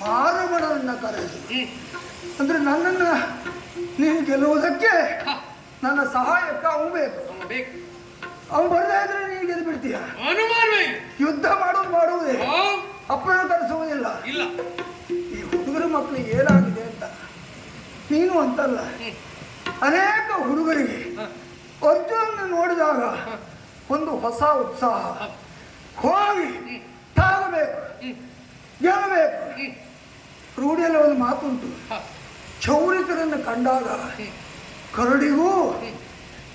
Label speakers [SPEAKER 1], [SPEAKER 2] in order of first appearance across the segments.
[SPEAKER 1] ಮಾರುಗಳನ್ನ ಕರೆದು ಅಂದ್ರೆ ನನ್ನನ್ನು ನೀನು ಗೆಲ್ಲುವುದಕ್ಕೆ ನನ್ನ ಸಹಾಯಕ್ಕೆ ಅವನು ಬೇಕು. ಅವನು ಬರದೇ ಇದ್ರೆ ನೀನು ಗೆದ್ದು ಬಿಡ್ತೀಯ. ಯುದ್ಧ ಮಾಡುವುದೇ ಅಪ್ಪನ ಕರೆಸುವುದಿಲ್ಲ. ಈ ಹುಡುಗರ ಮಕ್ಕಳಿಗೆ ಏನಾಗಿದೆ ಅಂತ ನೀನು ಅಂತಲ್ಲ, ಅನೇಕ ಹುಡುಗರಿಗೆ ಅರ್ಜುನನ್ನು ನೋಡಿದಾಗ ಒಂದು ಹೊಸ ಉತ್ಸಾಹ, ಹೋಗಿ ತಾಗಬೇಕು, ಗೆಲ್ಲಬೇಕು. ರೂಢಿಯಲ್ಲಿ ಒಂದು ಮಾತುಂಟು, ಕ್ಷೌರಿಕರನ್ನು ಕಂಡಾಗ ಕರಡಿಗೂ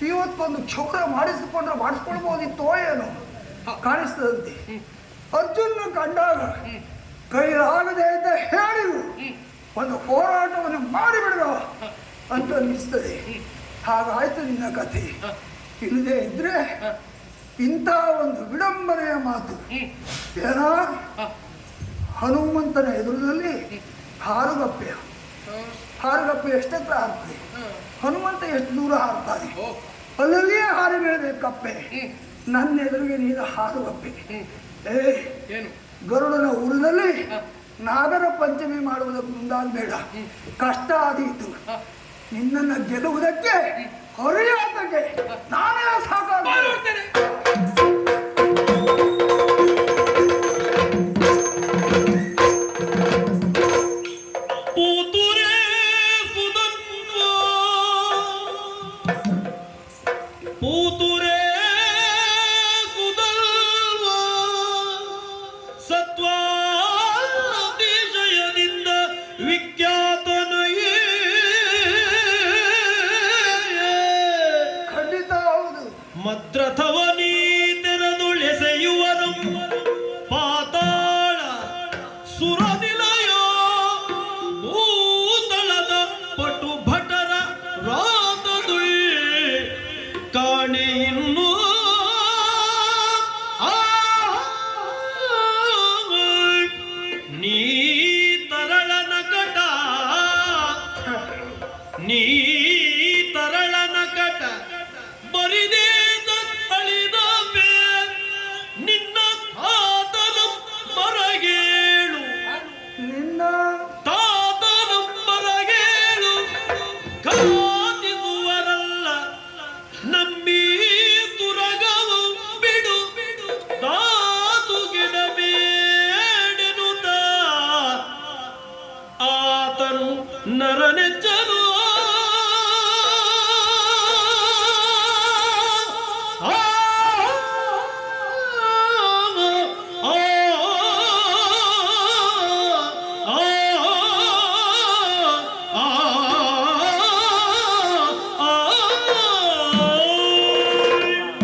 [SPEAKER 1] ಇವತ್ತೊಂದು ಕ್ಷೌರ ಮಾಡಿಸ್ಕೊಳ್ಬೋದಿತ್ತೋ ಏನೋ ಕಾಣಿಸ್ತದಂತೆ. ಅರ್ಜುನ ಕಂಡಾಗ ಕೈಲಾಗದೆ ಅಂತ ಹೇಳಿರು ಒಂದು ಹೋರಾಟವನ್ನು ಮಾಡಿಬಿಡುವ ಅಂತ ಅನಿಸ್ತದೆ. ಹಾಗಾಯ್ತು ನಿನ್ನ ಕಥೆ. ಇಲ್ಲದೆ ಇದ್ರೆ ಇಂಥ ಒಂದು ವಿಡಂಬನೆಯ ಮಾತು ಏನ, ಹನುಮಂತನ ಎದುರಿನಲ್ಲಿ ಹಾರುಗಪ್ಪೆ ಎಷ್ಟತ್ರ ಹಾರ್ತದೆ, ಹನುಮಂತ ಎಷ್ಟು ದೂರ ಹಾರ್ತಾನೆ, ಅಲ್ಲಲ್ಲಿಯೇ ಹಾರಿ ಬೀಳಬೇಕು ಕಪ್ಪೆ. ನನ್ನ ಎದುರಿಗೆ ನೀನು ಹಾರುಗಪ್ಪೆ. ಗರುಡನ ಊರಿನಲ್ಲಿ ನಾಗರ ಪಂಚಮಿ ಮಾಡುವುದಕ್ಕೆ ಮುಂದಾಗಬೇಡ, ಕಷ್ಟ ಆದೀತು. ನಿನ್ನನ್ನು ಗೆಲ್ಲುವುದಕ್ಕೆ ಹೊರೆಯಾತಕ್ಕೆ ನಾನೇ ಸಾಕಾಗ್ತೇನೆ.